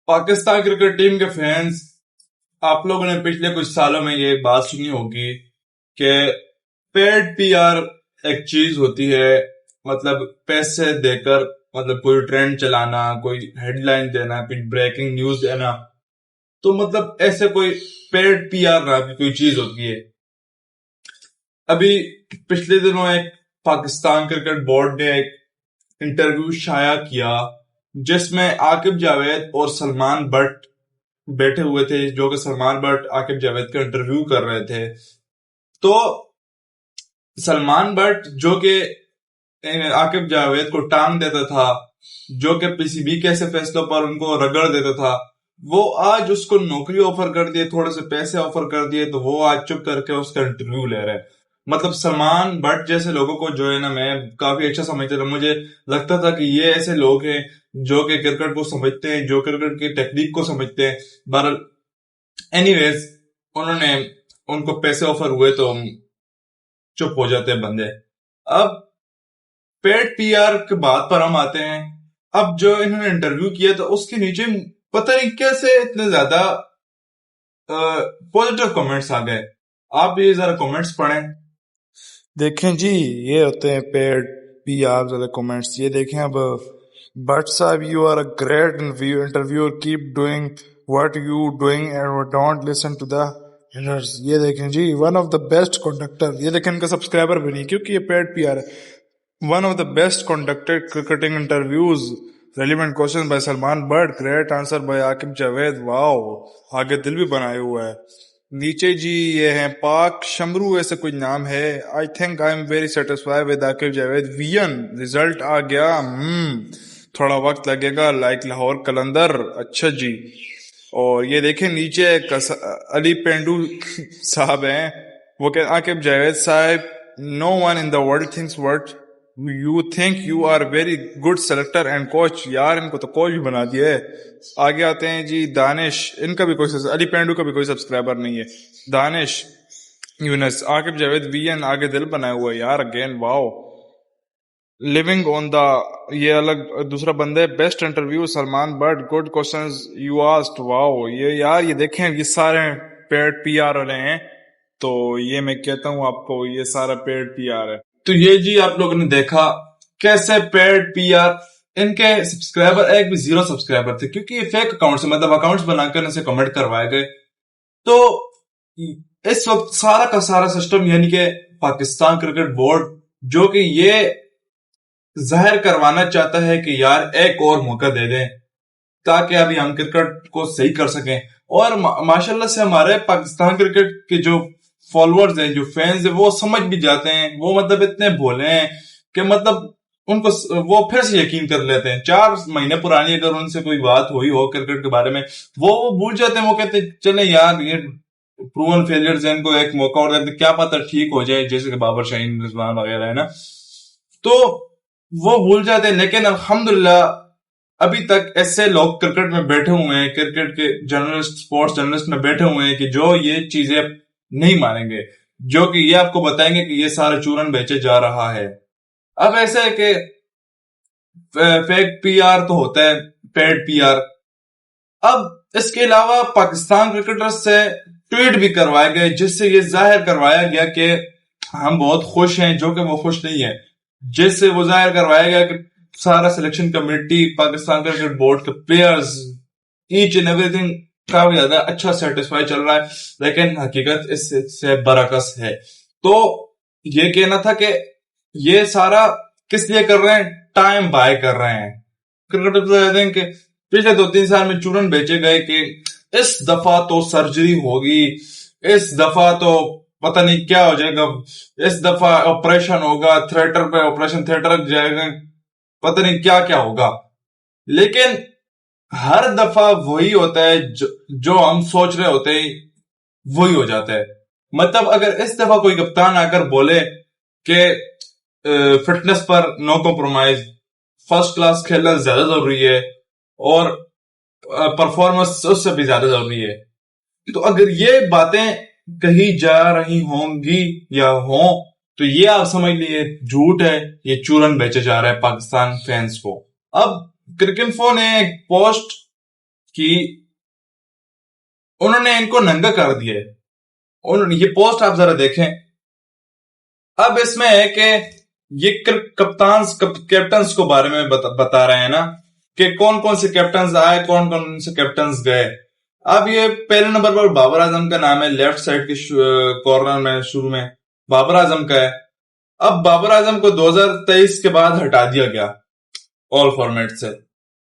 Pakistan cricket team के fans, आप लोगों ने पिछले कुछ सालों में ये बात सुनी होगी कि पेड पीआर एक चीज होती है। मतलब पैसे देकर, मतलब कोई ट्रेंड चलाना, कोई हेडलाइन देना, कोई ब्रेकिंग न्यूज देना, तो मतलब ऐसे कोई पेड पीआर नाम की कोई चीज होती है। अभी पिछले दिनों एक पाकिस्तान क्रिकेट बोर्ड ने एक इंटरव्यू शाया किया जिसमें आकिब जावेद और सलमान बट बैठे हुए थे, जो कि सलमान बट आकिब जावेद का इंटरव्यू कर रहे थे। तो सलमान बट जो कि आकिब जावेद को टांग देता था, जो कि पीसीबी के ऐसे फैसलों पर उनको रगड़ देता था, वो आज उसको नौकरी ऑफर कर दिए, थोड़े से पैसे ऑफर कर दिए, तो वो आज चुप करके उसका इंटरव्यू ले रहे हैं। मतलब सलमान बट जैसे लोगों को जो है ना, मैं काफी अच्छा समझता था। मुझे लगता था कि ये ऐसे लोग हैं जो कि क्रिकेट को समझते हैं, जो क्रिकेट की टेक्निक को समझते हैं। बहरहाल एनीवेज, उन्होंने उनको पैसे ऑफर हुए तो चुप हो जाते हैं बंदे। अब पेड पीआर के बात पर हम आते हैं। अब जो इन्होंने इंटरव्यू किया था उसके नीचे पता नहीं कैसे इतने ज्यादा पॉजिटिव कमेंट्स आ गए। आप ये जरा कमेंट्स पढ़ें। देखें जी, ये होते हैं पेड पीआर वाले कमेंट्स। ये देखें अब, बट साहब you are a great interviewer, keep doing what you doing and don't listen to the haters. ये देखें जी, one of the best conductor. ये देखें, इनका सब्सक्राइबर भी नहीं क्योंकि ये पेड पीआर है। One of the best conducted cricketing interviews, relevant question by Salman but, great answer by Aqib Javed. Wow, आगे दिल भी बनाए हुआ है। नीचे जी ये है पाक शमरू, ऐसे कोई नाम है। I think I am very satisfied with Aqib Javed. वीएन रिजल्ट आ गया, थोड़ा वक्त लगेगा, लाइक लाहौर कलंदर। अच्छा जी। और ये देखें नीचे अली पेंडू साहब हैं, वो कह Aqib Javed sahab, no one in the world thinks what you think, you are very good selector and coach. यार इनको तो कोच भी बना दिया है। आगे आते हैं जी दानिश, इनका भी कोई, अली पेंडू का भी कोई सब्सक्राइबर नहीं है। दानिश यूनस, आकिब जावेद वीएन, आगे दिल बनाया हुआ है यार। Again wow, living on the, ये अलग दूसरा बंदा है। Best interview Salman but, good questions you asked. Wow, ये यार ये देखें, ये सारे पेड पीआर वाले हैं। तो ये मैं कहता हूँ आपको, ये सारा पेड पीआर है। तो ये जी आप लोगों ने देखा कैसे पेड पीआर, इनके सब्सक्राइबर एक भी 0 सब्सक्राइबर थे, क्योंकि ये फेक अकाउंट से, मतलब अकाउंट्स बनाकर इनसे कमेंट करवाए गए। तो इस वक्त सारा का सारा सिस्टम, यानी कि पाकिस्तान क्रिकेट बोर्ड, जो कि ये जाहिर करवाना चाहता है कि यार एक और मौका दे दें ताकि अभी हम क्रिकेट को सही कर सकें। और माशाल्लाह से हमारे पाकिस्तान क्रिकेट के जो फॉलोअर्स हैं, जो फैंस हैं, वो समझ भी जाते हैं। वो मतलब इतने भोले हैं कि मतलब उनको वो फिर से यकीन कर लेते हैं। 4 महीने पुरानी अगर उनसे कोई बात हुई हो क्रिकेट के बारे में, वो भूल जाते हैं। वो कहते हैं चले यार, ये प्रूवन फेलियर्स हैं, इनको एक मौका और देते, क्या पता ठीक हो जाए, जैसे कि बाबर शाहीन, रिजवान वगैरह है ना। तो वो भूल जाते हैं। लेकिन अल्हम्दुलिल्लाह अभी तक ऐसे लोग क्रिकेट में बैठे हुए हैं, क्रिकेट के जर्नलिस्ट, स्पोर्ट्स जर्नलिस्ट में बैठे हुए हैं कि जो ये चीजें नहीं मानेंगे, जो कि ये आपको बताएंगे कि ये सारा चूरन बेचे जा रहा है। अब ऐसा है कि फेक पीआर तो होता है, पेड पीआर। अब इसके अलावा पाकिस्तान क्रिकेटर्स से ट्वीट भी करवाए गए जिससे ये जाहिर करवाया गया कि हम बहुत खुश हैं, जो कि वो खुश नहीं है। जिससे वो जाहिर करवाया गया कि सारा selection committee, Pakistan cricket board के प्लेयर्स, ईच एंड एवरीथिंग काफी ज्यादा अच्छा सेटिस्फाई चल रहा है। लेकिन हकीकत इससे बरअक्स है। तो ये कहना था कि ये सारा किस लिए कर रहे हैं, टाइम बाय कर रहे हैं। क्रिकेटर तो कहते हैं कि पिछले 2-3 साल में चूरन बेचे गए कि इस दफा तो सर्जरी होगी, इस दफा तो पता नहीं क्या हो जाएगा, इस दफा ऑपरेशन होगा, थिएटर पे ऑपरेशन थिएटर जाएगा, पता नहीं क्या क्या होगा। लेकिन हर दफा वही होता है, जो हम सोच रहे होते हैं वही हो जाता है। मतलब अगर इस दफा कोई कप्तान आकर बोले कि फिटनेस पर नो कॉम्प्रोमाइज, फर्स्ट क्लास खेलना ज्यादा जरूरी है और परफॉर्मेंस उससे भी ज्यादा जरूरी है, तो अगर ये बातें कही जा रही होंगी या हो, तो ये आप समझ लीजिए झूठ है, ये चूरन बेचे जा रहा है पाकिस्तान फैंस को। अब क्रिकेटफो ने एक पोस्ट कि उन्होंने इनको नंगा कर दिया है। ये पोस्ट आप जरा देखें। अब इसमें है कि ये कैप्टन्स को बारे में बता रहे हैं ना कि कौन कौन से कैप्टन्स आए, कौन कौन से कैप्टन्स गए। अब ये पहले नंबर पर बाबर आजम का नाम है, लेफ्ट साइड के कॉर्नर में शुरू में बाबर आजम का है। अब बाबर आजम को 2023 के बाद हटा दिया गया ऑल फॉर्मेट से,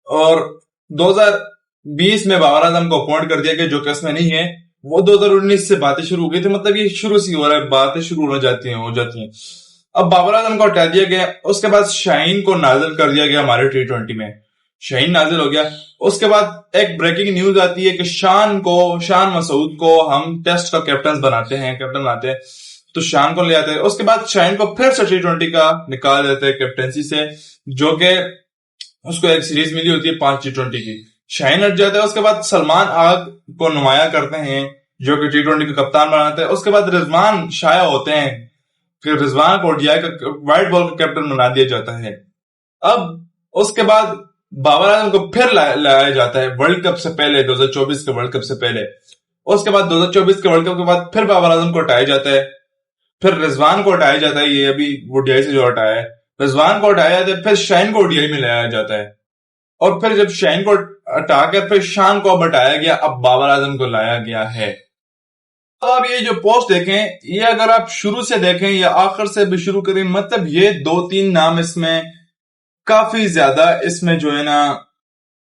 और 2020 में बाबर आजम को अपॉइंट कर दिया गया, जो कि इसमें नहीं है। वो 2019 से बातें शुरू हो गई थी, मतलब ये शुरू से हो रहा है, बातें शुरू हो जाती हैं। अब बाबर आजम को हटा दिया गया। उसके बाद शाहीन को नाजिल कर दिया गया हमारे T20 में। शाहीन नाजिल हो गया। उसके बाद एक ब्रेकिंग न्यूज आती है कि शान मसूद को हम टेस्ट का कैप्टन बनाते हैं, तो शान को ले आते हैं। उसके बाद शाहीन को फिर से T20 का निकाल देते हैं कैप्टनसी से, जो कि उसको एक सीरीज मिली होती है 5 T20 की। शाहीन हट जाता है। उसके बाद सलमान आग को नुमाया करते हैं, जो कि T20 का कप्तान बनाते हैं। उसके बाद रिजवान शाया होते हैं, फिर रिजवान को ODI का व्हाइट बॉल का कैप्टन बना दिया जाता है। अब उसके बाद बाबर आजम को फिर लाया जाता है वर्ल्ड कप से पहले, 2024 के वर्ल्ड कप से पहले। उसके बाद 2024 के वर्ल्ड कप के बाद फिर बाबर आजम को हटाया जाता है, फिर रिजवान को हटाया जाता है। ये अभी ODI से जो हटाया है, रिजवान को हटाया जाता है, फिर शाहीन को ODI में लाया जाता है, और फिर जब शाहीन को हटाकर फिर शान को अब हटाया गया, अब बाबर आजम को लाया गया है। तो अब ये जो पोस्ट देखें, ये अगर आप शुरू से देखें या आखिर से भी शुरू करें, मतलब ये 2-3 नाम इसमें काफी ज्यादा इसमें जो है ना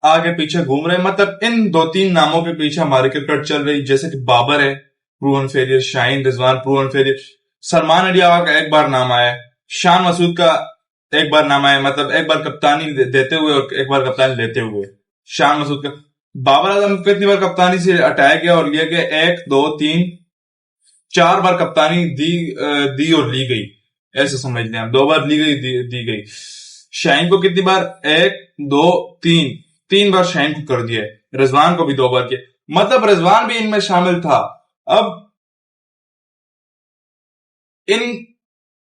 आगे पीछे घूम रहे हैं। मतलब इन 2-3 नामों के पीछे हमारी क्रिकेट चल रही, जैसे कि बाबर है proven failure, Shaheen Rizwan proven failure, Salman Ali Agha का एक बार नाम आया, शान मसूद का एक बार नाम आया, मतलब एक बार कप्तानी देते हुए और एक बार कप्तानी लेते हुए। शान मसूद का, बाबर आजम को कितनी बार कप्तानी से हटाया गया और लिया गया? 1 2 3 4 बार कप्तानी दी और ली गई, ऐसे समझ लें आप। 2 बार ली गई, दी गई। शाहीन को कितनी बार? 1 2 3 बार शाहीन को कर दिया। रिजवान को भी 2 बार किया, मतलब रिजवान भी इनमें शामिल था। अब इन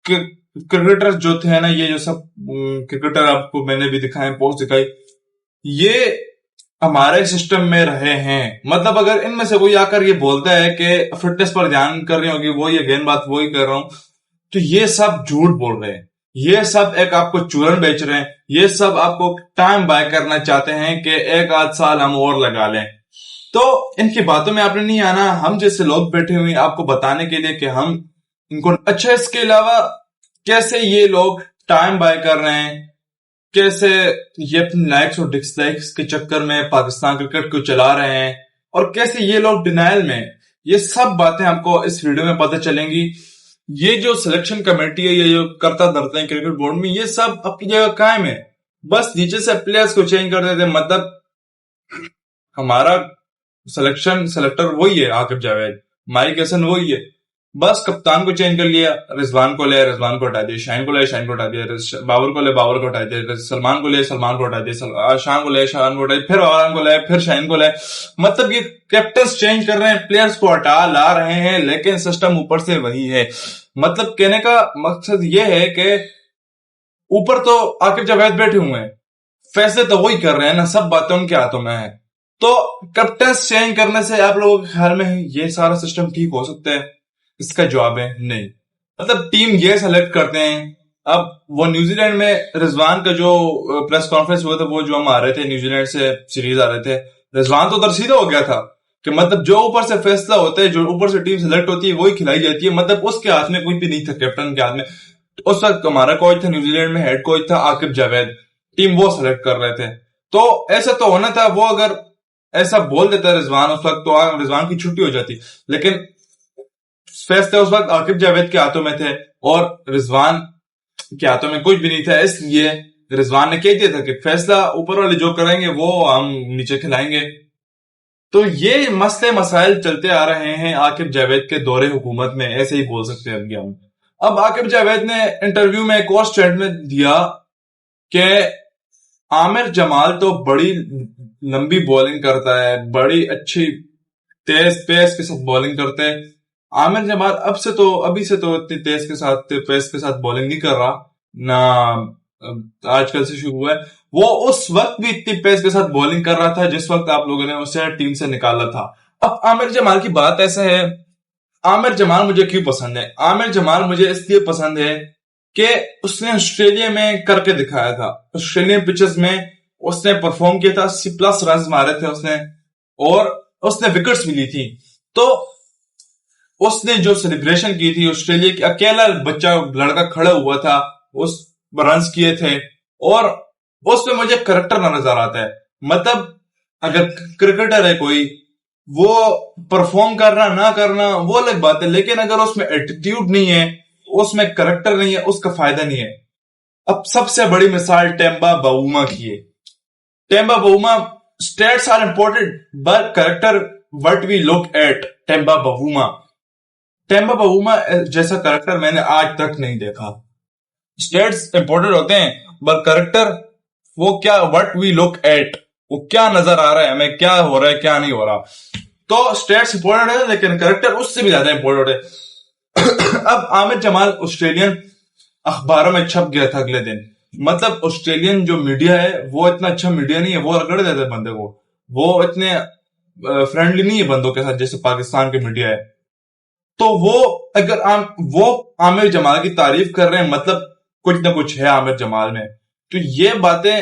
क्रिकेटर जो थे ना, ये जो सब क्रिकेटर आपको मैंने भी दिखाए, पोस्ट दिखाई, ये हमारे सिस्टम में रहे हैं। मतलब अगर इनमें से कोई आकर ये बोलता है कि फिटनेस पर ध्यान कर रही होगी, वो ये गेंद बात वही कर रहा हूं, तो ये सब झूठ बोल रहे हैं। ये सब एक आपको चूरन बेच रहे हैं। ये सब आपको टाइम बाय करना चाहते हैं कि 1 आध साल हम और लगा लें। तो इनकी बातों में आपने नहीं आना। हम जैसे लोग बैठे हुए हैं आपको बताने के लिए कि हम इनको अच्छा, इसके अलावा कैसे ये लोग टाइम बाय कर रहे हैं, कैसे ये अपनी लाइक्स और डिसलाइक्स के चक्कर में पाकिस्तान क्रिकेट को चला रहे हैं, और कैसे ये लोग डिनाइल में, ये सब बातें आपको इस वीडियो में पता चलेंगी। ये जो सिलेक्शन कमेटी है, ये जो करता धरते हैं क्रिकेट बोर्ड में, ये सब अपनी जगह कायम है, बस नीचे से प्लेयर्स को चेंज कर देते हैं। मतलब हमारा सेलेक्टर वही है, आकिब जावेद, माइक हसन वही है, बस कप्तान को चेंज कर लिया, रिजवान को हटा दिया, शाहीन को हटा दिया, बाबर को हटा दिया, सलमान को हटा दिया, शान को हटा दिया, फिर बाबर को लाए, फिर शाहीन को लाए। मतलब ये कैप्टन्स चेंज कर रहे हैं, प्लेयर्स को हटा ला रहे हैं, लेकिन सिस्टम ऊपर से वही है। मतलब कहने का मकसद ये है कि ऊपर तो आकिब जावेद बैठे हुए हैं, फैसले तो वही कर रहे हैं ना, सब बातें उनके हाथों में है। तो कैप्टन्स चेंज करने से आप लोगों के ख्याल में ये सारा सिस्टम ठीक हो सकता है? इसका जवाब है नहीं। मतलब टीम ये सेलेक्ट करते हैं। अब वो न्यूजीलैंड में रिजवान का जो प्रेस कॉन्फ्रेंस हुआ था, वो जो हम आ रहे थे न्यूजीलैंड से सीरीज आ रहे थे, रिजवान तो तरसीदा हो गया था कि मतलब जो ऊपर से फैसला होता है, जो ऊपर से टीम सेलेक्ट होती है, वही खिलाई जाती है। मतलब उसके हाथ में कुछ भी नहीं था, कैप्टन के हाथ में। उस वक्त हमारा कोच था न्यूजीलैंड में, हेड कोच था आकिब जावेद, टीम वो सेलेक्ट कर रहे थे। तो ऐसा तो होना था, वो अगर ऐसा बोल देता रिजवान उस वक्त, तो रिजवान की छुट्टी हो जाती। लेकिन फैसले उस वक्त आकिब जावेद के हाथों में थे और रिजवान के हाथों में कुछ भी नहीं था। इसलिए रिजवान ने कह दिया था कि फैसला ऊपर वाले जो करेंगे वो हम नीचे खिलाएंगे। तो ये मसले मसाइल चलते आ रहे हैं आकिब जावेद के दौरे हुकूमत में, ऐसे ही बोल सकते हैं अभी हम। अब आकिब जावेद ने इंटरव्यू में एक और स्टेटमेंट दिया कि आमिर जमाल तो बड़ी लंबी बॉलिंग करता है, बड़ी अच्छी तेज पेस के साथ बॉलिंग करते हैं। आमिर जमाल अभी से तो इतनी तेज के साथ पेस के साथ बॉलिंग नहीं कर रहा, ना آج کل سے شروع ہوا ہے، وہ اس وقت بھی اتنی پیس کے ساتھ بولنگ کر رہا تھا جس وقت آپ لوگوں نے اسے ٹیم سے نکالا تھا. اب عامر جمال کی بات ایسا ہے، عامر جمال مجھے کیوں پسند ہے؟ عامر جمال مجھے اس لیے پسند ہے کہ اس نے آسٹریلیا میں کر کے دکھایا تھا. آسٹریلین پچز میں اس نے پرفارم کیا تھا، 80+ رنز مارے تھے اس نے، اور اس نے وکٹس بھی لی تھی. تو اس نے جو سیلیبریشن کی تھی، آسٹریلیا کا اکیلا بچہ لڑکا کھڑا ہوا تھا، اس رنز کیے تھے، اور اس میں مجھے کریکٹر نظر آتا ہے. مطلب اگر کرکٹر ہے کوئی، وہ پرفارم کرنا نہ کرنا وہ الگ بات ہے، لیکن اگر اس میں ایٹیٹیوڈ نہیں ہے، اس میں کریکٹر نہیں ہے، اس کا فائدہ نہیں ہے. اب سب سے بڑی مثال ٹیمبا باؤما کی ہے. Temba Bavuma stats are important but character what we look at. Temba Bavuma جیسا کریکٹر میں نے آج تک نہیں دیکھا. stats امپورٹنٹ ہوتے ہیں but کریکٹر وہ کیا what we look at، وہ کیا نظر آ رہا ہے ہمیں، کیا ہو رہا ہے کیا نہیں ہو رہا. تو stats امپورٹنٹ ہے لیکن کریکٹر اس سے بھی زیادہ امپورٹنٹ ہے. اب عامر جمال آسٹریلین اخباروں میں چھپ گیا تھا اگلے دن. مطلب آسٹریلین جو میڈیا ہے وہ اتنا اچھا میڈیا نہیں ہے، وہ رگڑ دیتے بندے کو، وہ اتنے فرینڈلی نہیں ہے بندوں کے ساتھ جیسے پاکستان کے میڈیا ہے. تو وہ اگر وہ عامر جمال کی تعریف کر رہے ہیں، مطلب کچھ نہ کچھ ہے عامر جمال میں. تو یہ باتیں،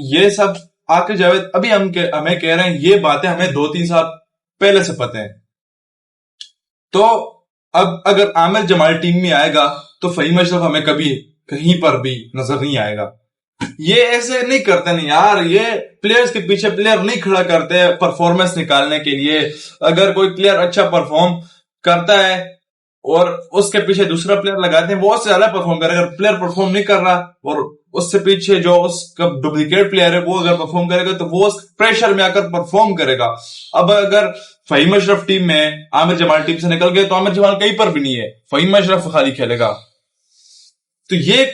یہ سب عاقل جاوید ابھی ہمیں کہہ رہے ہیں، یہ باتیں ہمیں 2-3 سال پہلے سے پتہ ہیں. تو اب اگر عامر جمال ٹیم میں آئے گا تو فہیم اشرف ہمیں کبھی کہیں پر بھی نظر نہیں آئے گا. یہ ایسے نہیں کرتے نہیں یار، یہ پلیئرز کے پیچھے پلیئر نہیں کھڑا کرتے پرفارمنس نکالنے کے لیے. اگر کوئی پلیئر اچھا پرفارم کرتا ہے اور اس کے پیچھے دوسرا پلیئر لگاتے ہیں، وہ اس سے زیادہ پرفارم کرے. اگر پلیئر پرفارم نہیں کر رہا اور اس سے پیچھے جو اس کا ڈپلیکیٹ پلیئر ہے وہ اگر پرفارم کرے گا تو وہ اس پریشر میں آ کر پرفارم کرے گا. اب اگر فہیم اشرف ٹیم میں، عامر جمال ٹیم سے نکل گئے تو عامر جمال کہیں پر بھی نہیں ہے، فہیم اشرف خالی کھیلے گا. تو یہ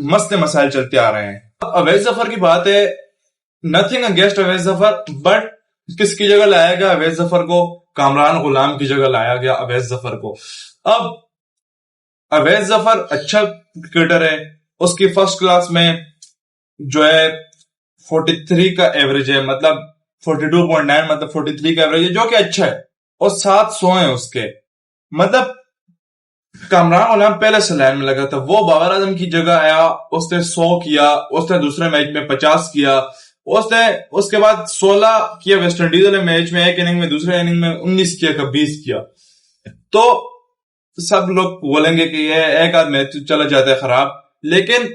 مسئلے مسائل چلتے آ رہے ہیں. اویس ظفر کی بات ہے، nothing against Awais Zafar, but کس کی جگہ لایا گیا اویس ظفر کو؟ کامران غلام کی جگہ لایا گیا اویس ظفر کو. اب اویس ظفر اچھا کرکٹر ہے، اس کی فرسٹ کلاس میں جو ہے 43 کا ایوریج ہے، مطلب 42.9 مطلب 43 کا ایوریج ہے، جو کہ اچھا ہے، اور 700 ہیں اس کے. مطلب کامران غلام پہلے سے لائن میں لگا تھا، وہ بابر اعظم کی جگہ آیا، اس نے 100 کیا، اس نے دوسرے میچ میں 50 کیا، اس نے اس کے بعد 16 کیا ویسٹ انڈیز والے میچ میں، ایک اننگ میں، دوسرے اننگ میں 19 کیا کا 20 کیا. تو سب لوگ بولیں گے کہ یہ ایک آدھ میچ چلا جاتا ہے خراب، لیکن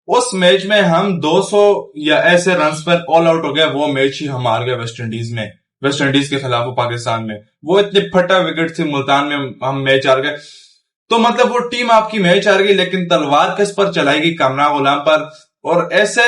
اس میچ میں ہم 200 یا ایسے رنز پر آل آؤٹ ہو گئے. وہ میچ ہی ہم ہار گئے ویسٹ انڈیز میں، ویسٹ انڈیز کے خلاف پاکستان میں. وہ اتنے پھٹا وکٹ تھے، ملتان میں ہم میچ ہار گئے. تو مطلب وہ ٹیم آپ کی میچ ہار گئی، لیکن تلوار کس پر چلائے گی؟ کامران غلام پر. اور ایسے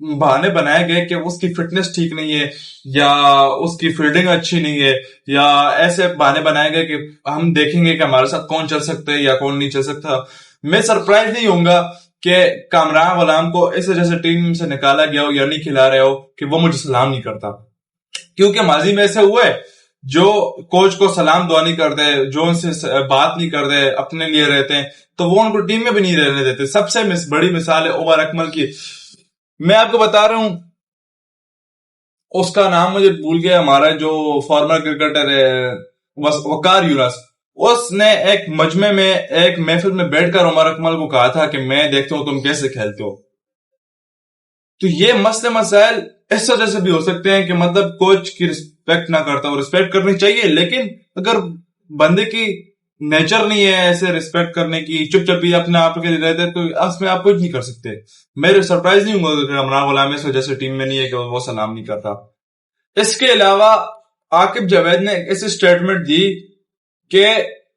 بہانے بنائے گئے کہ اس کی فٹنس ٹھیک نہیں ہے، یا اس کی فیلڈنگ اچھی نہیں ہے، یا ایسے بہانے بنائے گئے کہ ہم دیکھیں گے کہ ہمارے ساتھ کون چل سکتا ہے یا کون نہیں چل سکتا. میں سرپرائز نہیں ہوں گا کہ کامران غلام کو اس وجہ سے ٹیم سے نکالا گیا ہو یا نہیں کھلا رہے ہو کہ وہ مجھے سلام نہیں کرتا. کیونکہ ماضی میں ایسے ہوئے جو کوچ کو سلام دعا نہیں کرتے، جو ان سے بات نہیں کرتے، اپنے لیے رہتے ہیں، تو وہ ان کو ٹیم میں بھی نہیں رہنے دیتے. سب سے بڑی مثال ہے عمر اکمل کی. میں آپ کو بتا رہا ہوں، اس کا نام مجھے بھول گیا، ہمارا جو فارمر کرکٹر ہے وقار یونس، اس نے ایک مجمع میں، ایک محفل میں بیٹھ کر عمر اکمل کو کہا تھا کہ میں دیکھتا ہوں تم کیسے کھیلتے ہو. تو یہ مسئلے مسائل اس وجہ سے بھی ہو سکتے ہیں کہ مطلب کوچ کی رسپیکٹ نہ کرتا ہو. رسپیکٹ کرنی چاہیے، لیکن اگر بندے کی نیچر نہیں ہے ایسے رسپیکٹ کرنے کی، چپ چپ ہی اپنے آپ کے لیے رہتے، تو اس میں آپ کچھ نہیں کر سکتے. میرے سرپرائز نہیں ہوں گا کہ کامران غلام اس وجہ سے ٹیم میں نہیں ہے کہ وہ سلام نہیں کرتا. اس کے علاوہ عاقب جاوید نے ایسی سٹیٹمنٹ دی کہ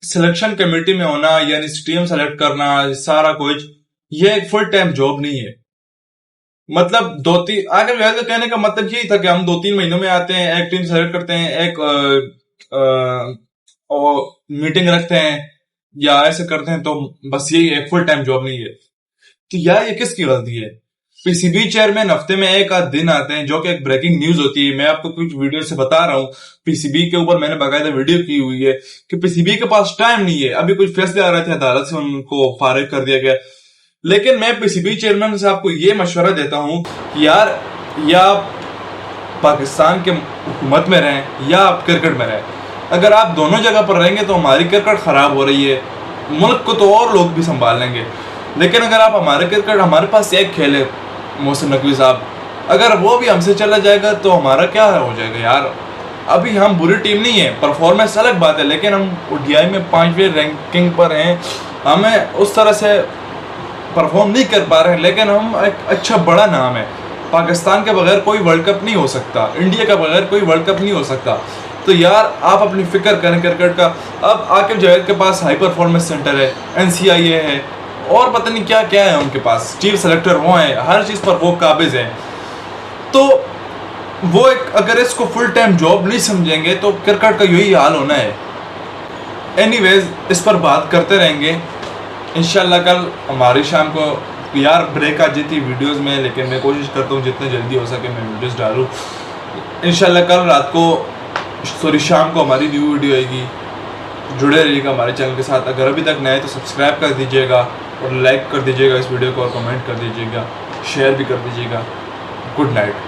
سلیکشن کمیٹی میں ہونا، یعنی ٹیم سلیکٹ کرنا، سارا کچھ، یہ ایک فل ٹائم جاب نہیں ہے. مطلب عاقب جاوید کا کہنے کا مطلب یہی تھا کہ ہم 2-3 مہینوں میں آتے ہیں، ایک ٹیم سلیکٹ کرتے ہیں، ایک میٹنگ رکھتے ہیں یا ایسے کرتے ہیں، تو بس یہی ایک فل ٹائم جاب نہیں ہے. تو یہ کس کی غلطی ہے؟ پی سی بی چیئرمین ہفتے میں ایک آدھ دن آتے ہیں، جو کہ ایک بریکنگ نیوز ہوتی ہے. میں آپ کو کچھ ویڈیو سے بتا رہا ہوں، پی سی بی کے اوپر میں نے باقاعدہ ویڈیو کی ہوئی ہے کہ پی سی بی کے پاس ٹائم نہیں ہے. ابھی کچھ فیصلے آ رہے تھے عدالت سے، ان کو فارغ کر دیا گیا. لیکن میں PCB چیئرمین صاحب کو یہ مشورہ دیتا ہوں کہ یار یا آپ پاکستان کے حکومت میں رہیں یا آپ کرکٹ میں رہیں. اگر آپ دونوں جگہ پر رہیں گے تو ہماری کرکٹ خراب ہو رہی ہے, ملک کو تو اور لوگ بھی سنبھال لیں گے. لیکن اگر آپ ہمارے پاس ایک کھیل ہے محسن نقوی صاحب, اگر وہ بھی ہم سے چلا جائے گا تو ہمارا کیا ہو جائے گا یار. ابھی ہم بری ٹیم نہیں ہے, پرفارمنس الگ بات ہے, لیکن ہم ODI میں 5ویں رینکنگ پر ہیں, ہمیں اس طرح سے پرفارم نہیں کر پا رہے ہیں, لیکن ہم ایک اچھا بڑا نام ہے. پاکستان کے بغیر کوئی ورلڈ کپ نہیں ہو سکتا, انڈیا کے بغیر کوئی ورلڈ کپ نہیں ہو سکتا. تو یار آپ اپنی فکر کریں کرکٹ کا. اب عاقب جاوید کے پاس ہائی پرفارمنس سینٹر ہے, NCIA ہے, اور پتہ نہیں کیا کیا ہے ان کے پاس, چیف سلیکٹر وہ ہیں, ہر چیز پر وہ قابض ہیں. تو وہ اگر اس کو فل ٹائم جاب نہیں سمجھیں گے تو کرکٹ کا یہی حال ہونا ہے. اینی ویز اس پر بات کرتے رہیں گے انشاءاللہ. کل ہماری شام کو یار بریک آ جاتی ویڈیوز میں, لیکن میں کوشش کرتا ہوں جتنے جلدی ہو سکے میں ویڈیوز ڈالوں. انشاءاللہ کل رات کو شام کو ہماری نیو ویڈیو آئے گی. جڑے رہیے گا ہمارے چینل کے ساتھ. اگر ابھی تک نئے تو سبسکرائب کر دیجیے گا اور لائک کر دیجیے گا اس ویڈیو کو, اور کمنٹ کر دیجیے گا, شیئر بھی کر دیجیے گا. Good night.